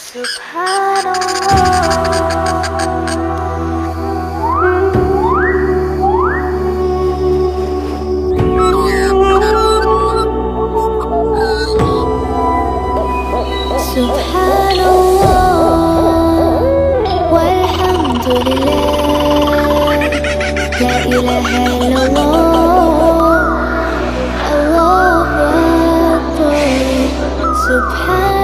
سبحان الله والحمد لله، لا إله إلا الله، الله أكبر. سبحان